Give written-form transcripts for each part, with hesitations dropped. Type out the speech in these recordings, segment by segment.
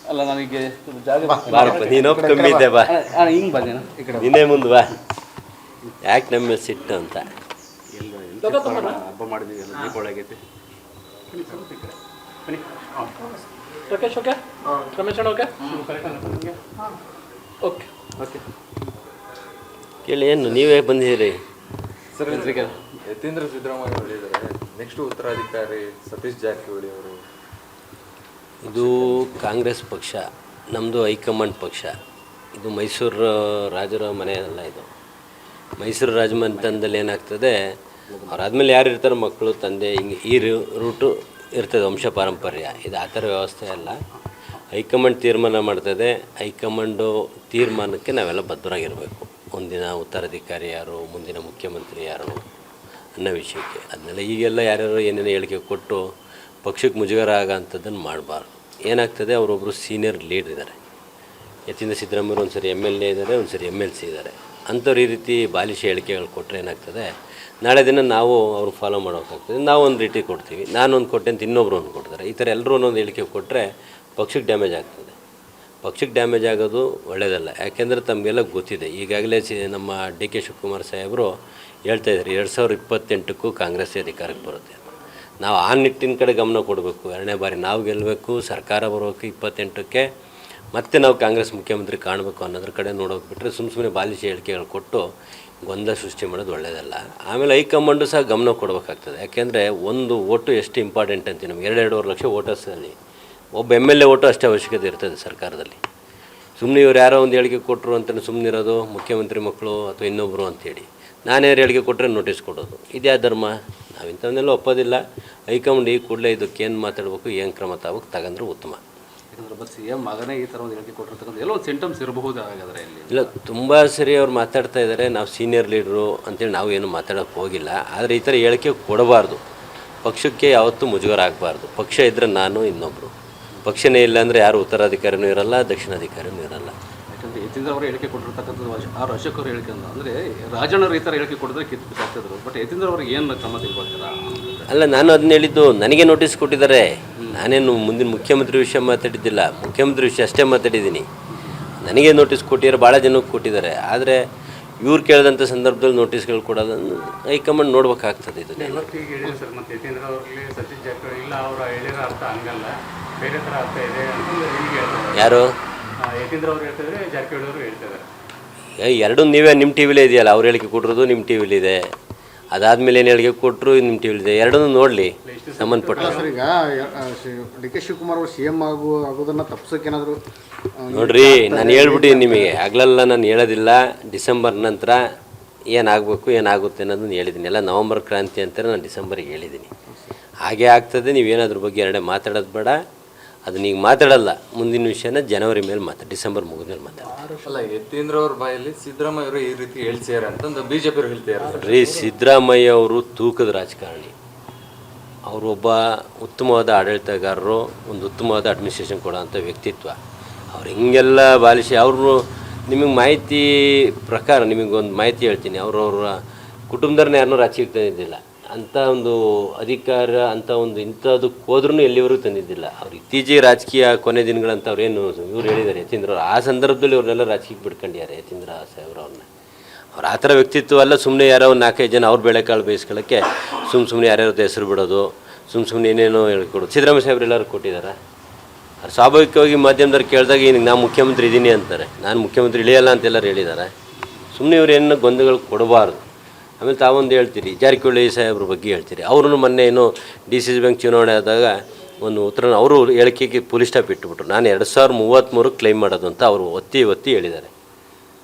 ಅಲ್ಲ ನನಗೆ ಜಾಗ ಬಾರಪ್ಪ ನೀನೊಬ್ಬ ಕಮ್ಮಿ ಇದ್ದೆ ಬಾ ಹಿಂಗೆ ಬನ್ನಿ ನೀನೇ ಮುಂದೆ ಬಾ ಯಾಕೆ ನಮ್ಮ ಸಿಟ್ಟು ಅಂತ ಹಬ್ಬ ಮಾಡಿದ್ದೀವಿ ಎಲ್ಲ ದೀಪಾವಳಿ ಆಗೈತಿ ರಾಕೇಶ್ ಓಕೆ ರಮೇಶ್ ಅಣ್ಣ ಓಕೆ ಓಕೆ ಓಕೆ ಕೇಳಿ ಏನು ನೀವೇ ಬಂದಿದ್ದೀರಿ ಸರ್ ಯತೀಂದ್ರ ಸಿದ್ದರಾಮಯ್ಯ ಅವರು ಹೇಳಿದ್ದಾರೆ ನೆಕ್ಸ್ಟ್ ಉತ್ತರಾಧಿಕಾರಿ ಸತೀಶ್ ಜಾರಕಿಹೊಳಿ ಅವರು. ಇದು ಕಾಂಗ್ರೆಸ್ ಪಕ್ಷ, ನಮ್ಮದು ಹೈಕಮಾಂಡ್ ಪಕ್ಷ. ಇದು ಮೈಸೂರು ರಾಜರ ಮನೆ ಅಲ್ಲ. ಇದು ಮೈಸೂರು ರಾಜಮನೆತನದಲ್ಲಿ ಏನಾಗ್ತದೆ, ಅವರಾದ್ಮೇಲೆ ಯಾರು ಇರ್ತಾರೆ ಮಕ್ಕಳು ತಂದೆ ಹಿಂಗೆ ಈ ರೂಟು ಇರ್ತದೆ, ವಂಶ ಪಾರಂಪರ್ಯ. ಇದು ಆ ಥರ ವ್ಯವಸ್ಥೆ ಅಲ್ಲ. ಹೈಕಮಾಂಡ್ ತೀರ್ಮಾನ ಮಾಡ್ತದೆ. ಹೈಕಮಾಂಡು ತೀರ್ಮಾನಕ್ಕೆ ನಾವೆಲ್ಲ ಬದ್ಧರಾಗಿರಬೇಕು. ಒಂದಿನ ಉತ್ತರಾಧಿಕಾರಿ ಯಾರು, ಮುಂದಿನ ಮುಖ್ಯಮಂತ್ರಿ ಯಾರು ಅನ್ನೋ ವಿಷಯಕ್ಕೆ. ಅದನ್ನೆಲ್ಲ ಈಗೆಲ್ಲ ಯಾರ್ಯಾರು ಏನೇನು ಹೇಳಿಕೆ ಕೊಟ್ಟು ಪಕ್ಷಕ್ಕೆ ಮುಜುಗರ ಆಗೋ ಅಂಥದ್ದನ್ನು ಮಾಡಬಾರ್ದು. ಏನಾಗ್ತದೆ, ಅವರೊಬ್ಬರು ಸೀನಿಯರ್ ಲೀಡರ್ ಇದ್ದಾರೆ. ಯತೀಂದ್ರ ಸಿದ್ದರಾಮಯ್ಯ ಒಂದು ಸರಿ MLA ಇದ್ದಾರೆ, ಒಂದು ಸರಿ MLC ಇದ್ದಾರೆ. ಅಂಥವ್ರು ಈ ರೀತಿ ಬಾಲಿಶ ಹೇಳಿಕೆಗಳು ಕೊಟ್ಟರೆ ಏನಾಗ್ತದೆ, ನಾಳೆ ದಿನ ನಾವು ಅವ್ರು ಫಾಲೋ ಮಾಡೋಕ್ಕಾಗ್ತದೆ. ನಾವು ಒಂದು ರೀತಿ ಕೊಡ್ತೀವಿ, ನಾನೊಂದು ಕೊಟ್ಟೆ ಅಂತ ಇನ್ನೊಬ್ರು ಒಂದು ಕೊಡ್ತಾರೆ. ಈ ಥರ ಎಲ್ಲರೂ ಒಂದೊಂದು ಹೇಳಿಕೆ ಕೊಟ್ಟರೆ ಪಕ್ಷಕ್ಕೆ ಡ್ಯಾಮೇಜ್ ಆಗ್ತದೆ. ಪಕ್ಷಕ್ಕೆ ಡ್ಯಾಮೇಜ್ ಆಗೋದು ಒಳ್ಳೆಯದಲ್ಲ. ಯಾಕೆಂದರೆ ತಮಗೆಲ್ಲ ಗೊತ್ತಿದೆ. ಈಗಾಗಲೇ ನಮ್ಮ DK ಶಿವಕುಮಾರ್ ಸಾಹೇಬರು ಹೇಳ್ತಾಯಿದ್ದಾರೆ 2028ಕ್ಕೂ ಕಾಂಗ್ರೆಸ್ ಅಧಿಕಾರಕ್ಕೆ ಬರುತ್ತೆ. ನಾವು ಆ ನಿಟ್ಟಿನ ಕಡೆ ಗಮನ ಕೊಡಬೇಕು. ಎರಡನೇ ಬಾರಿ ನಾವು ಗೆಲ್ಲಬೇಕು, ಸರ್ಕಾರ ಬರೋಕ್ಕೆ 28ಕ್ಕೆ ಮತ್ತೆ ನಾವು ಕಾಂಗ್ರೆಸ್ ಮುಖ್ಯಮಂತ್ರಿ ಕಾಣಬೇಕು ಅನ್ನೋದ್ರ ಕಡೆ ನೋಡೋಕೆ ಬಿಟ್ಟರೆ ಸುಮ್ಮನೆ ಬಾಲಿಶ ಹೇಳಿಕೆಗಳು ಕೊಟ್ಟು ಗೊಂದಲ ಸೃಷ್ಟಿ ಮಾಡೋದು ಒಳ್ಳೆಯದಲ್ಲ. ಆಮೇಲೆ ಹೈಕಮಾಂಡು ಸಹ ಗಮನ ಕೊಡಬೇಕಾಗ್ತದೆ. ಯಾಕೆಂದರೆ ಒಂದು ಓಟು ಎಷ್ಟು ಇಂಪಾರ್ಟೆಂಟ್ ಅಂತೀವಿ. ನಮ್ಗೆ 2-2.5 ಲಕ್ಷ ವೋಟರ್ಸಲ್ಲಿ ಒಬ್ಬ MLA ಓಟು ಅಷ್ಟೇ ಅವಶ್ಯಕತೆ ಇರ್ತದೆ ಸರ್ಕಾರದಲ್ಲಿ. ಸುಮ್ಮನೆ ಇವ್ರು ಯಾರೋ ಒಂದು ಹೇಳಿಕೆ ಕೊಟ್ಟರು ಅಂತಲೇ ಸುಮ್ಮನಿರೋದು, ಮುಖ್ಯಮಂತ್ರಿ ಮಕ್ಕಳು ಅಥವಾ ಇನ್ನೊಬ್ಬರು ಅಂಥೇಳಿ ನಾನೇನು ಹೇಳಿಕೆ ಕೊಟ್ಟರೆ ನೋಟಿಸ್ ಕೊಡೋದು, ಇದ್ಯಾ ಧರ್ಮ? ನಾವಿಂಥವನ್ನೆಲ್ಲ ಒಪ್ಪೋದಿಲ್ಲ. ಹೈಕಮಾಂಡ್ ಈ ಕೂಡಲೇ ಇದಕ್ಕೇನು ಮಾತಾಡಬೇಕು, ಏನು ಕ್ರಮ ತಗೊಂಡ್ರೆ ಉತ್ತಮ. ಯಾಕಂದ್ರೆ CM ಮಗನೇ ಈ ಥರ ಒಂದು ಹೇಳಿಕೆ ಕೊಟ್ಟಿರ್ತಕ್ಕಂಥ ಎಲ್ಲೋ ಒಂದು ಸಿಂಟಮ್ಸ್ ಇರಬಹುದು. ಹಾಗಾದರೆ ಇಲ್ಲಿ ಇಲ್ಲ, ತುಂಬ ಸರಿ ಅವ್ರು ಮಾತಾಡ್ತಾ ಇದ್ದಾರೆ. ನಾವು ಸೀನಿಯರ್ ಲೀಡ್ರು ಅಂತೇಳಿ ನಾವು ಏನು ಮಾತಾಡೋಕ್ಕೆ ಹೋಗಿಲ್ಲ. ಆದರೆ ಈ ಥರ ಹೇಳಿಕೆ ಕೊಡಬಾರ್ದು. ಪಕ್ಷಕ್ಕೆ ಯಾವತ್ತೂ ಮುಜುಗರ ಆಗಬಾರ್ದು. ಪಕ್ಷ ಇದ್ದರೆ ನಾನು ಇನ್ನೊಬ್ಬರು, ಪಕ್ಷನೇ ಇಲ್ಲ ಅಂದರೆ ಯಾರು ಉತ್ತರಾಧಿಕಾರಿನೂ ಇರಲ್ಲ, ದಕ್ಷಿಣಾಧಿಕಾರಿನೂ ಇರಲ್ಲ. ಯಾಕಂದರೆ ಯತೀಂದ್ರ ಅವರು ಹೇಳಿಕೆ ಕೊಟ್ಟಿರ್ತಕ್ಕಂಥದ್ದು ಆರ್ ಅಶೋಕ್ ಅವರು ಹೇಳಿಕೆ ಅಂದರೆ ರಾಜಣ್ಣರು ಈ ಥರ ಹೇಳಿಕೆ ಕೊಟ್ಟಿದ್ರೆ ಕಿತ್ತಾಗ್ತಿದ್ರು. ಬಟ್ ಯತೀಂದ್ರ ಅವ್ರಿಗೆ ಏನು ಕ್ರಮ ತೆಗೆದುಕೊಳ್ತೀರಾ? ಅಲ್ಲ, ನಾನು ಅದನ್ನ ಹೇಳಿದ್ದು, ನನಗೆ ನೋಟಿಸ್ ಕೊಟ್ಟಿದ್ದಾರೆ. ನಾನೇನು ಮುಂದಿನ ಮುಖ್ಯಮಂತ್ರಿ ವಿಷಯ ಮಾತಾಡಿದ್ದಿಲ್ಲ, ಮುಖ್ಯಮಂತ್ರಿ ವಿಷಯ ಅಷ್ಟೇ ಮಾತಾಡಿದ್ದೀನಿ. ನನಗೆ ನೋಟಿಸ್ ಕೊಟ್ಟಿದ್ದಾರೆ, ಭಾಳ ಜನಕ್ಕೆ ಕೊಟ್ಟಿದ್ದಾರೆ. ಆದರೆ ಇವ್ರು ಕೇಳಿದಂಥ ಸಂದರ್ಭದಲ್ಲಿ ನೋಟಿಸ್ಗಳು ಕೊಡೋದನ್ನು ಹೈಕಮಾಂಡ್ ನೋಡ್ಬೇಕಾಗ್ತದೆ. ಇದು ಸರ್ ಮತ್ತೆ ಯತೀಂದ್ರ ಅವ್ರಿಗೆ ಸತೀಶ್ ಜಾರಕಿಹೊಳಿ ಇಲ್ಲ, ಅವರ ಹೇಳಿರೋ ಅರ್ಥ ಹಂಗಲ್ಲ, ಬೇರೆ ಥರ ಅರ್ಥ ಇದೆ ಅಂತ ಯಾರು ಯತೀಂದ್ರ ಅವ್ರು ಹೇಳ್ತಿದ್ರೆ, ಜಾರಕಿಹೊಳಿ ಅವರು ಹೇಳ್ತಿದ್ದಾರೆ. ಎರಡೂ ನೀವೇ ನಿಮ್ಮ ಟಿ ವಿಲೇ ಇದೆಯಲ್ಲ. ಅವ್ರು ಹೇಳಿಕೆ ಕೊಟ್ಟಿರೋದು ನಿಮ್ಮ ಟಿ ವಿಲಿದೆ, ಅದಾದಮೇಲೆ ಏನು ಹೇಳಿಕೆ ಕೊಟ್ಟರು ನಿಮ್ಮ ಟಿ ವಿಲಿದೆ. ಎರಡನ್ನೂ ನೋಡಲಿ ಸಂಬಂಧಪಟ್ಟ. ಸರ್, ಈಗ DK ಶಿವಕುಮಾರ್ ಅವರು CM ಆಗೋದನ್ನು ತಪ್ಪಿಸೋಕೆ ಏನಾದರೂ ನೋಡ್ರಿ, ನಾನು ಹೇಳ್ಬಿಟ್ಟಿದ್ದೀನಿ ನಿಮಗೆ. ಆಗಲೆಲ್ಲ ನಾನು ಹೇಳೋದಿಲ್ಲ. ಡಿಸೆಂಬರ್ ನಂತರ ಏನಾಗಬೇಕು, ಏನಾಗುತ್ತೆ ಅನ್ನೋದನ್ನು ಹೇಳಿದ್ದೀನಿ. ಎಲ್ಲ ನವಂಬರ್ ಕ್ರಾಂತಿ ಅಂತಾರೆ, ನಾನು ಡಿಸೆಂಬರಿಗೆ ಹೇಳಿದ್ದೀನಿ. ಹಾಗೆ ಆಗ್ತದೆ. ನೀವೇನದ್ರ ಬಗ್ಗೆ ಎರಡೇ ಮಾತಾಡೋದು ಬೇಡ. ಅದನ್ನ ಈಗ ಮಾತಾಡಲ್ಲ. ಮುಂದಿನ ವಿಷಯನ ಜನವರಿ ಮೇಲೆ ಡಿಸೆಂಬರ್ ಮುಗಿದ್ಮೇಲೆ ಮಾತಾಡ್ತಾರೆ. ಅಲ್ಲ, ಯತೀಂದ್ರ ಅವ್ರ ಬಾಯಲ್ಲಿ ಸಿದ್ದರಾಮಯ್ಯ ಅವರು ಈ ರೀತಿ ಹೇಳ್ತಿದ್ದಾರೆ ಅಂತಂದು BJP ಅವರು ಹೇಳ್ತಿದ್ದಾರೆ. ರೀ, ಸಿದ್ದರಾಮಯ್ಯ ಅವರು ತೂಕದ ರಾಜಕಾರಣಿ. ಅವರು ಒಬ್ಬ ಉತ್ತಮವಾದ ಆಡಳಿತಗಾರರು, ಒಂದು ಉತ್ತಮವಾದ ಅಡ್ಮಿನಿಸ್ಟ್ರೇಷನ್ ಕೊಡೋಂಥ ವ್ಯಕ್ತಿತ್ವ. ಅವ್ರು ಹಿಂಗೆಲ್ಲ ಬಾಲಿಸಿ ಅವರು ನಿಮಗೆ ಮಾಹಿತಿ ಪ್ರಕಾರ ನಿಮಗೊಂದು ಮಾಹಿತಿ ಹೇಳ್ತೀನಿ. ಅವರವರ ಕುಟುಂಬದವ್ರನ್ನ ಯಾರನ್ನೂ ರಾಜಕೀಯಕ್ಕೆ ತಂದಿದ್ದಿಲ್ಲ. ಅಂಥ ಒಂದು ಅಧಿಕಾರ ಅಂಥ ಒಂದು ಇಂಥದಕ್ಕೆ ಹೋದ್ರೂ ಎಲ್ಲಿವರೆಗೂ ತಂದಿದ್ದಿಲ್ಲ. ಅವ್ರು ಇತ್ತೀಚೆಗೆ ರಾಜಕೀಯ ಕೊನೆ ದಿನಗಳಂತ ಅವ್ರೇನು ಇವ್ರು ಹೇಳಿದ್ದಾರೆ ಯತೀಂದ್ರ ಅವರು. ಆ ಸಂದರ್ಭದಲ್ಲಿ ಅವ್ರನ್ನೆಲ್ಲ ರಾಜಕೀಯಕ್ಕೆ ಬಿಡ್ಕೊಂಡಿದ್ದಾರೆ ಯತೀಂದ್ರ ಸಾಹೇಬ್ರವ್ರನ್ನ. ಅವ್ರು ಆ ಥರ ವ್ಯಕ್ತಿತ್ವ ಅಲ್ಲ. ಸುಮ್ಮನೆ ಯಾರೋ ಒಂದು 4-5 ಜನ ಅವ್ರ ಬೇಳೆಕಾಳು ಬೇಯಿಸ್ಕೊಳ್ಳೋಕ್ಕೆ ಸುಮ್ಮನೆ ಯಾರ್ಯಾರದ್ದು ಹೆಸರು ಬಿಡೋದು, ಸುಮ್ಮನೆ ಏನೇನೋ ಹೇಳ್ಕೊಡೋದು. ಸಿದ್ದರಾಮಯ್ಯ ಸಾಹೇಬ್ರು ಎಲ್ಲರೂ ಕೊಟ್ಟಿದ್ದಾರೆ. ಅವ್ರು ಸ್ವಾಭಾವಿಕವಾಗಿ ಮಾಧ್ಯಮದವ್ರು ಕೇಳಿದಾಗ ಈಗ ನಾನು ಮುಖ್ಯಮಂತ್ರಿ ಇದ್ದೀನಿ ಅಂತಾರೆ. ನಾನು ಮುಖ್ಯಮಂತ್ರಿ ಇಳಿಯಲ್ಲ ಅಂತೆಲ್ಲರೂ ಹೇಳಿದ್ದಾರೆ. ಸುಮ್ಮನೆ ಇವ್ರು ಏನು ಗೊಂದಲಗಳು ಕೊಡಬಾರ್ದು. ಆಮೇಲೆ ತಾವೊಂದು ಹೇಳ್ತೀರಿ, ಜಾರಕಿಹೊಳಿ ಸಾಹೇಬ್ರ ಬಗ್ಗೆ ಹೇಳ್ತೀರಿ. ಅವರು ಮೊನ್ನೆ ಏನು DCC ಬ್ಯಾಂಕ್ ಚುನಾವಣೆ ಆದಾಗ ಒಂದು ಉತ್ತರ ಅವರು ಹೇಳಿಕೆಗೆ ಪೊಲೀಸ್ ಸ್ಟಾಪ್ ಇಟ್ಟುಬಿಟ್ರು. ನಾನು 2033 ಕ್ಲೈಮ್ ಮಾಡೋದು ಅಂತ ಅವರು ಒತ್ತಿ ಹೇಳಿದ್ದಾರೆ.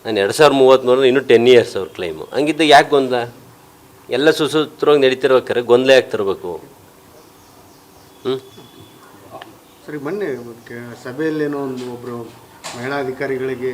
ನಾನು 2033 ಇನ್ನೂ 10 ಇಯರ್ಸ್ ಅವ್ರ ಕ್ಲೈಮು. ಹಂಗಿದ್ದಾಗ ಯಾಕೆ ಗೊಂದಲ? ಎಲ್ಲ ಸುಸೂತ್ರವಾಗಿ ನಡೀತಿರ್ಬೇಕಾರೆ ಗೊಂದಲ ಯಾಕೆ ತರಬೇಕು? ಸರಿ, ಮೊನ್ನೆ ಸಭೆಯಲ್ಲೇನೋ ಒಬ್ಬರು ಮಹಿಳಾ ಅಧಿಕಾರಿಗಳಿಗೆ